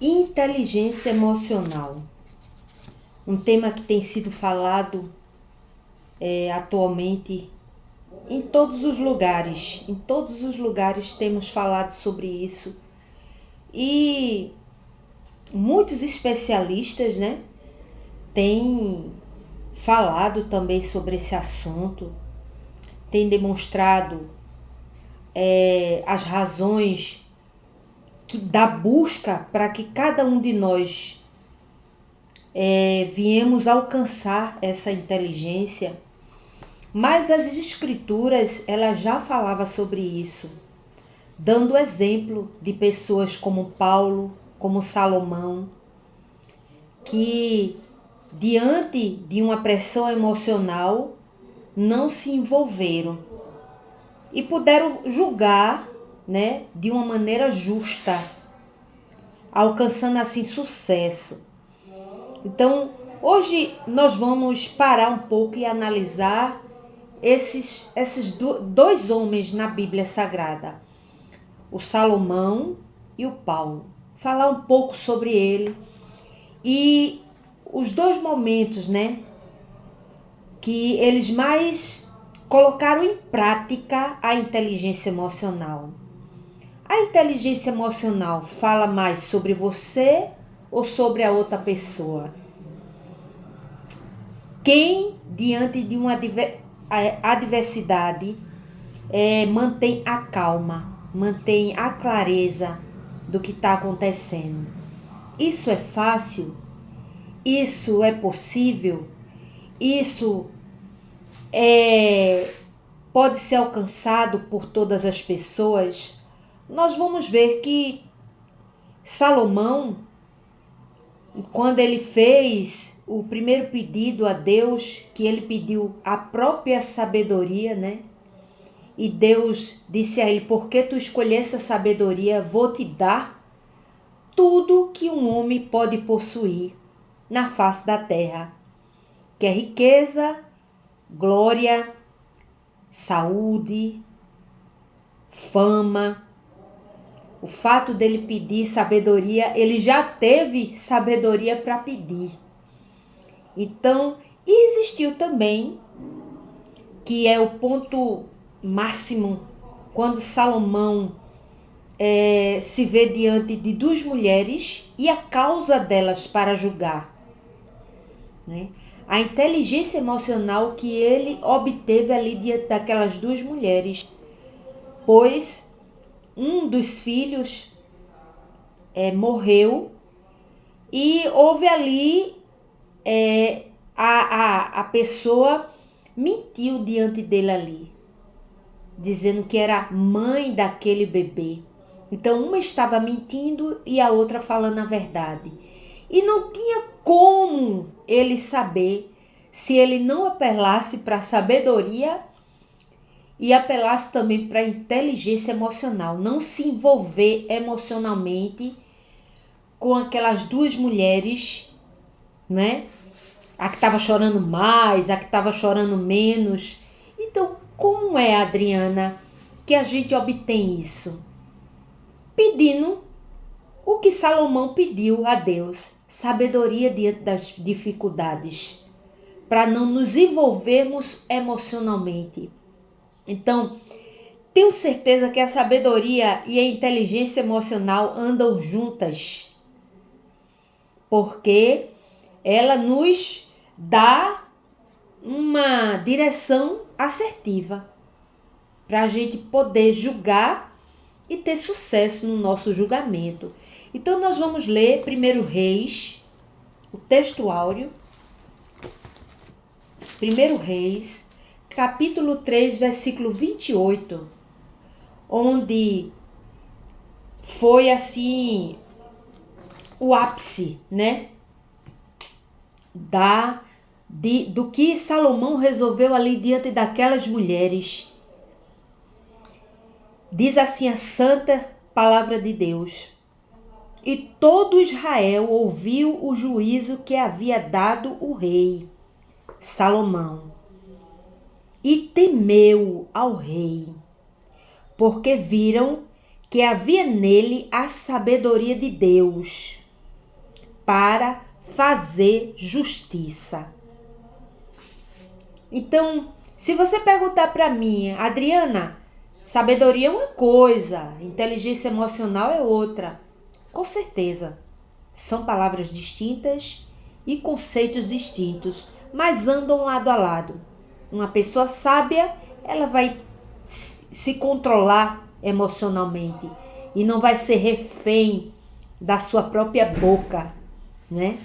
Inteligência emocional, um tema que tem sido falado atualmente em todos os lugares. Em todos os lugares temos falado sobre isso. E muitos especialistas, né, têm falado também sobre esse assunto, têm demonstrado as razões da busca para que cada um de nós viemos alcançar essa inteligência. Mas as escrituras, ela já falava sobre isso, dando exemplo de pessoas como Paulo, como Salomão, que diante de uma pressão emocional não se envolveram e puderam julgar, né, de uma maneira justa, alcançando assim sucesso. Então, hoje nós vamos parar um pouco e analisar esses dois homens na Bíblia Sagrada, o Salomão e o Paulo. Falar um pouco sobre ele e os dois momentos, né, que eles mais colocaram em prática a inteligência emocional. A inteligência emocional fala mais sobre você ou sobre a outra pessoa? Quem, diante de uma adversidade, mantém a calma, mantém a clareza do que está acontecendo? Isso é fácil? Isso é possível? Isso pode ser alcançado por todas as pessoas? Nós vamos ver que Salomão, quando ele fez o primeiro pedido a Deus, que ele pediu a própria sabedoria, né? E Deus disse a ele: porque tu escolheste a sabedoria, vou te dar tudo que um homem pode possuir na face da terra, que é riqueza, glória, saúde, fama. O fato dele pedir sabedoria, ele já teve sabedoria para pedir. Então, existiu também, que é o ponto máximo, quando Salomão se vê diante de duas mulheres e a causa delas para julgar, né? A inteligência emocional que ele obteve ali diante daquelas duas mulheres, pois um dos filhos morreu e houve ali a pessoa mentiu diante dele ali, dizendo que era mãe daquele bebê. Então uma estava mentindo e a outra falando a verdade. E não tinha como ele saber, se ele não apelasse para a sabedoria e apelasse também para a inteligência emocional, não se envolver emocionalmente com aquelas duas mulheres, né? A que estava chorando mais, a que estava chorando menos. Então, como é, Adriana, que a gente obtém isso? Pedindo o que Salomão pediu a Deus: sabedoria diante das dificuldades, para não nos envolvermos emocionalmente. Então, tenho certeza que a sabedoria e a inteligência emocional andam juntas, porque ela nos dá uma direção assertiva para a gente poder julgar e ter sucesso no nosso julgamento. Então, nós vamos ler 1 Reis, o texto áureo, 1 Reis, capítulo 3, versículo 28, onde foi assim o ápice, né, do que Salomão resolveu ali diante daquelas mulheres. Diz assim a santa palavra de Deus: e todo Israel ouviu o juízo que havia dado o rei Salomão, e temeu ao rei, porque viram que havia nele a sabedoria de Deus. para fazer justiça. Então, se você perguntar para mim, Adriana, sabedoria é uma coisa, inteligência emocional é outra. Com certeza, são palavras distintas e conceitos distintos, mas andam lado a lado. Uma pessoa sábia, ela vai se controlar emocionalmente e não vai ser refém da sua própria boca, né?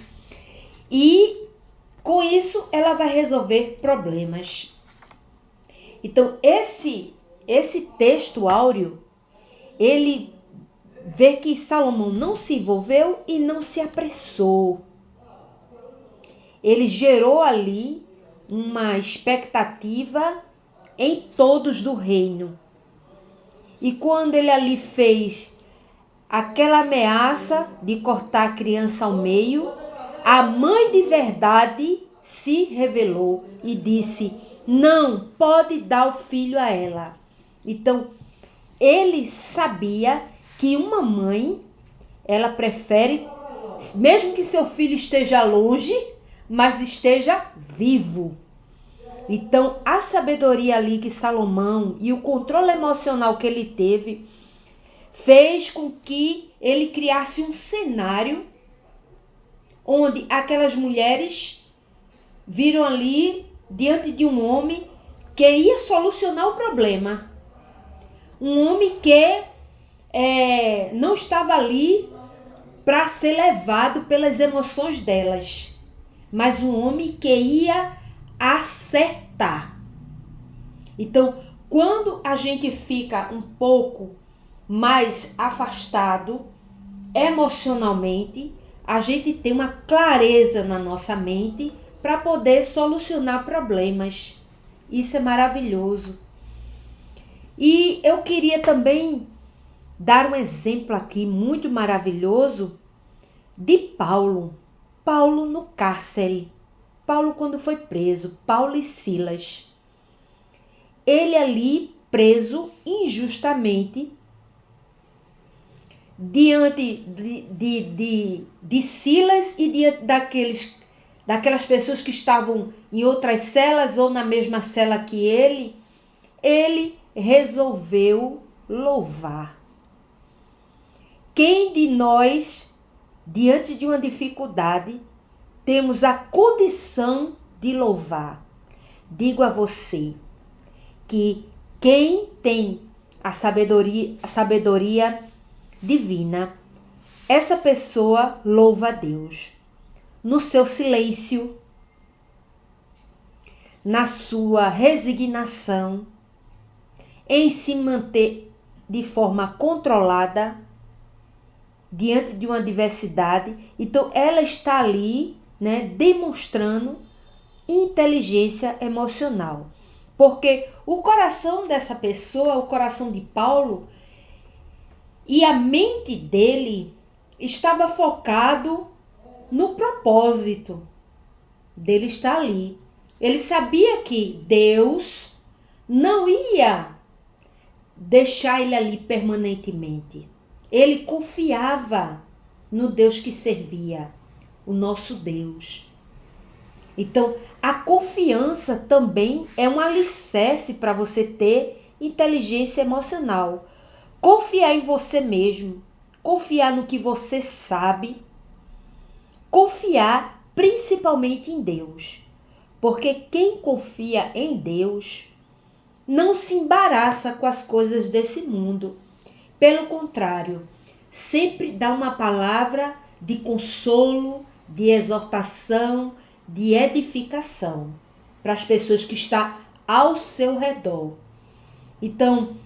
E com isso ela vai resolver problemas. Então esse texto áureo, ele vê que Salomão não se envolveu e não se apressou. Ele gerou ali uma expectativa em todos do reino. E quando ele ali fez aquela ameaça de cortar a criança ao meio, a mãe de verdade se revelou e disse: não, pode dar o filho a ela. Então, ele sabia que uma mãe, ela prefere, mesmo que seu filho esteja longe, mas esteja vivo. Então, a sabedoria ali que Salomão e o controle emocional que ele teve fez com que ele criasse um cenário onde aquelas mulheres viram ali diante de um homem que ia solucionar o problema. Um homem que não estava ali para ser levado pelas emoções delas, mas um homem que ia acertar. Então, quando a gente fica um pouco mais afastado emocionalmente, a gente tem uma clareza na nossa mente para poder solucionar problemas. Isso é maravilhoso. E eu queria também dar um exemplo aqui muito maravilhoso de Paulo. Paulo no cárcere. Paulo quando foi preso. Paulo e Silas. Ele ali preso injustamente diante de Silas e diante daquelas pessoas que estavam em outras celas ou na mesma cela que ele resolveu louvar. Quem de nós, diante de uma dificuldade, temos a condição de louvar? Digo a você que quem tem a sabedoria divina, essa pessoa louva a Deus no seu silêncio, na sua resignação, em se manter de forma controlada diante de uma adversidade. Então ela está ali, né, demonstrando inteligência emocional. Porque o coração dessa pessoa, o coração de Paulo, e a mente dele estava focado no propósito dele estar ali. Ele sabia que Deus não ia deixar ele ali permanentemente. Ele confiava no Deus que servia, o nosso Deus. Então, a confiança também é um alicerce para você ter inteligência emocional. Confiar em você mesmo, confiar no que você sabe, confiar principalmente em Deus. Porque quem confia em Deus não se embaraça com as coisas desse mundo. Pelo contrário, sempre dá uma palavra de consolo, de exortação, de edificação para as pessoas que estão ao seu redor. Então,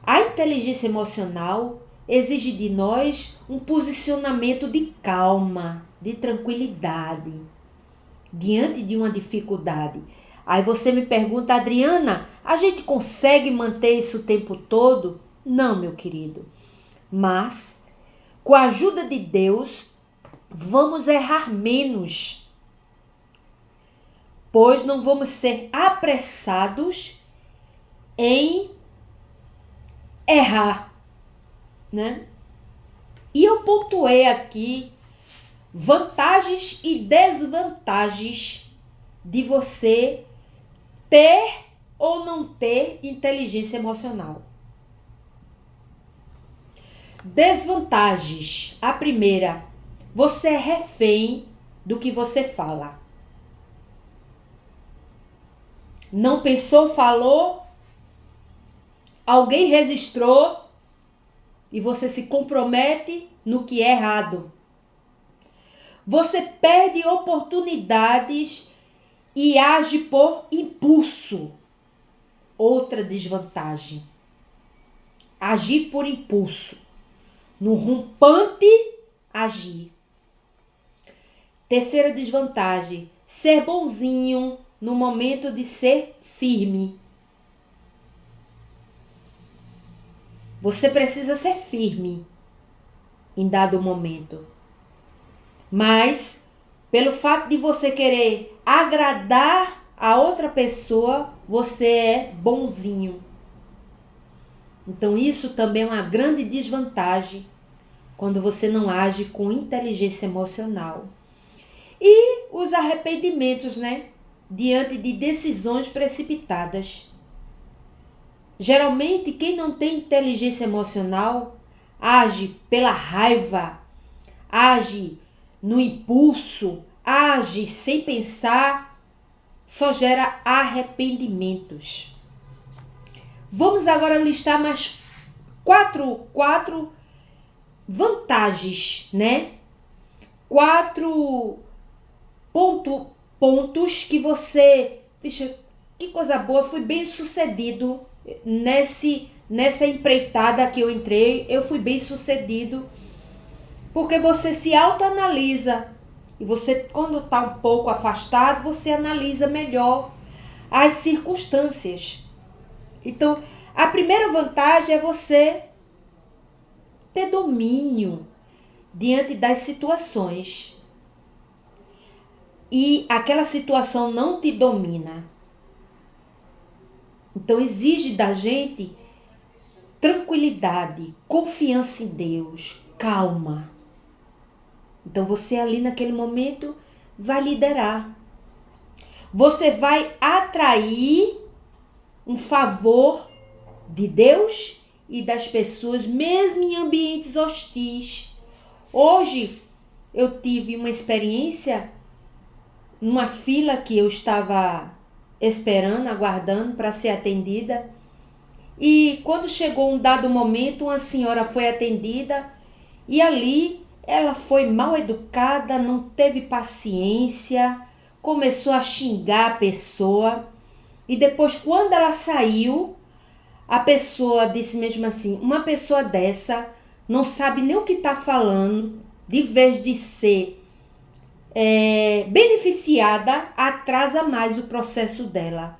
a inteligência emocional exige de nós um posicionamento de calma, de tranquilidade, diante de uma dificuldade. Aí você me pergunta, Adriana, a gente consegue manter isso o tempo todo? Não, meu querido. Mas, com a ajuda de Deus, vamos errar menos, pois não vamos ser apressados em errar, né? E eu pontuei aqui vantagens e desvantagens de você ter ou não ter inteligência emocional. Desvantagens. A primeira, você é refém do que você fala. Não pensou, falou, alguém registrou e você se compromete no que é errado. Você perde oportunidades e age por impulso. Outra desvantagem. Agir por impulso. No rompante, agir. Terceira desvantagem. Ser bonzinho no momento de ser firme. Você precisa ser firme em dado momento. Mas, pelo fato de você querer agradar a outra pessoa, você é bonzinho. Então, isso também é uma grande desvantagem quando você não age com inteligência emocional. E os arrependimentos, né? Diante de decisões precipitadas. Geralmente, quem não tem inteligência emocional age pela raiva, age no impulso, age sem pensar, só gera arrependimentos. Vamos agora listar mais quatro vantagens, né? 4 pontos que você... Vixe, que coisa boa, fui bem sucedido nessa empreitada que eu entrei, eu fui bem sucedido, porque você se autoanalisa, e você, quando está um pouco afastado, você analisa melhor as circunstâncias. Então, a primeira vantagem é você ter domínio diante das situações. E aquela situação não te domina. Então, exige da gente tranquilidade, confiança em Deus, calma. Então, você ali naquele momento vai liderar. Você vai atrair um favor de Deus e das pessoas, mesmo em ambientes hostis. Hoje, eu tive uma experiência numa fila que eu estava esperando, aguardando para ser atendida. E quando chegou um dado momento, uma senhora foi atendida e ali ela foi mal educada, não teve paciência, começou a xingar a pessoa. E depois, quando ela saiu, a pessoa disse mesmo assim, uma pessoa dessa não sabe nem o que está falando, de vez de ser beneficiada, atrasa mais o processo dela.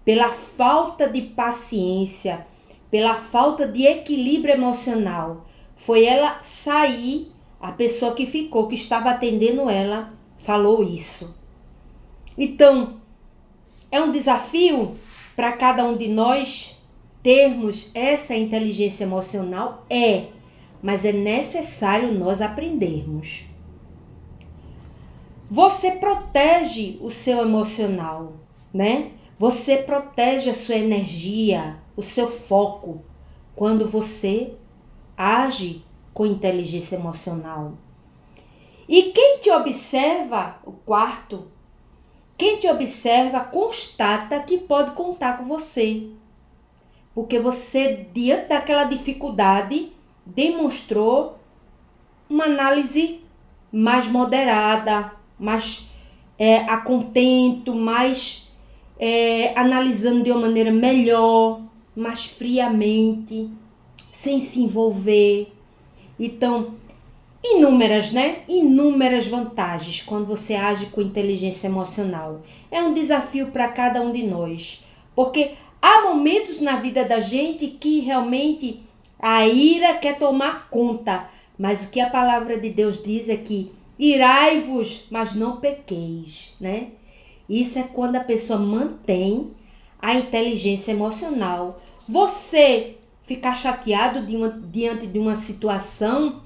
Pela falta de paciência, pela falta de equilíbrio emocional. Foi ela sair, a pessoa que ficou, que estava atendendo ela, falou isso. Então, é um desafio para cada um de nós termos essa inteligência emocional? Mas é necessário nós aprendermos. Você protege o seu emocional, né? Você protege a sua energia, o seu foco, quando você age com inteligência emocional. E quem te observa, o quarto, quem te observa constata que pode contar com você. Porque você, diante daquela dificuldade, demonstrou uma análise mais moderada, mais a contento, mais analisando de uma maneira melhor, mais friamente, sem se envolver. Então, inúmeras vantagens quando você age com inteligência emocional. É um desafio para cada um de nós, porque há momentos na vida da gente que realmente a ira quer tomar conta, mas o que a palavra de Deus diz é que irai-vos, mas não pequeis, né? Isso é quando a pessoa mantém a inteligência emocional. Você ficar chateado diante de uma situação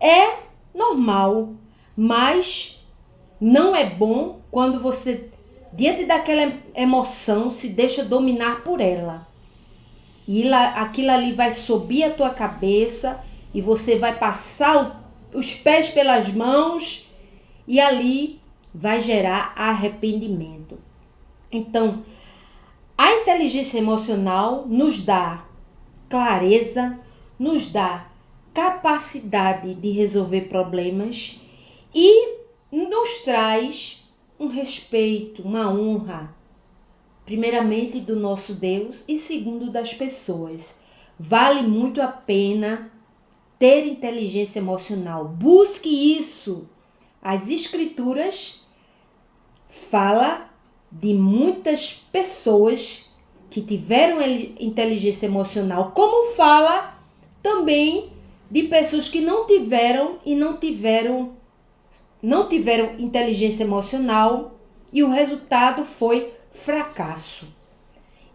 é normal, mas não é bom quando você, diante daquela emoção, se deixa dominar por ela. E aquilo ali vai subir a tua cabeça e você vai passar os pés pelas mãos e ali vai gerar arrependimento. Então, a inteligência emocional nos dá clareza, nos dá capacidade de resolver problemas e nos traz um respeito, uma honra, primeiramente do nosso Deus e segundo das pessoas. Vale muito a pena ter inteligência emocional. Busque isso. As escrituras falam de muitas pessoas que tiveram inteligência emocional, como fala também de pessoas que não tiveram inteligência emocional e o resultado foi fracasso.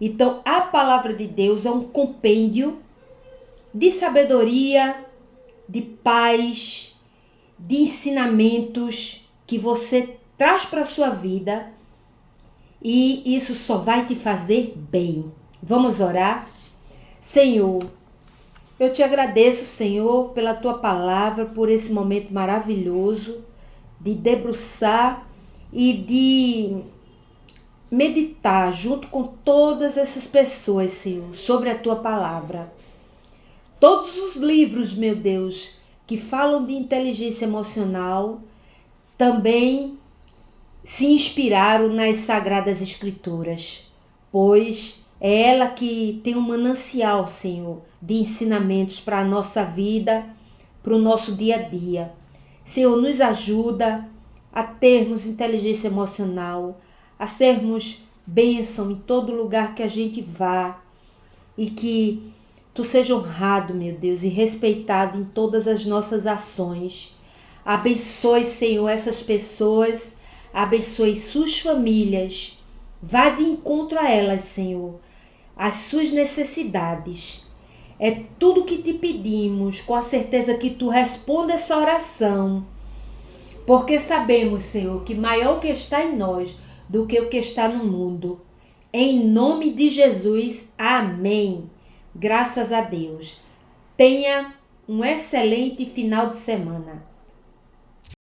Então, a palavra de Deus é um compêndio de sabedoria, de paz, de ensinamentos que você traz para a sua vida e isso só vai te fazer bem. Vamos orar? Senhor, eu te agradeço, Senhor, pela tua palavra, por esse momento maravilhoso de debruçar e de meditar junto com todas essas pessoas, Senhor, sobre a tua palavra. Todos os livros, meu Deus, que falam de inteligência emocional, também se inspiraram nas Sagradas Escrituras, pois é ela que tem um manancial, Senhor, de ensinamentos para a nossa vida, para o nosso dia a dia. Senhor, nos ajuda a termos inteligência emocional, a sermos bênção em todo lugar que a gente vá e que Tu seja honrado, meu Deus, e respeitado em todas as nossas ações. Abençoe, Senhor, essas pessoas, abençoe suas famílias. Vá de encontro a elas, Senhor, as suas necessidades. É tudo que te pedimos, com a certeza que Tu responde essa oração. Porque sabemos, Senhor, que maior o que está em nós do que o que está no mundo. Em nome de Jesus, amém. Graças a Deus. Tenha um excelente final de semana.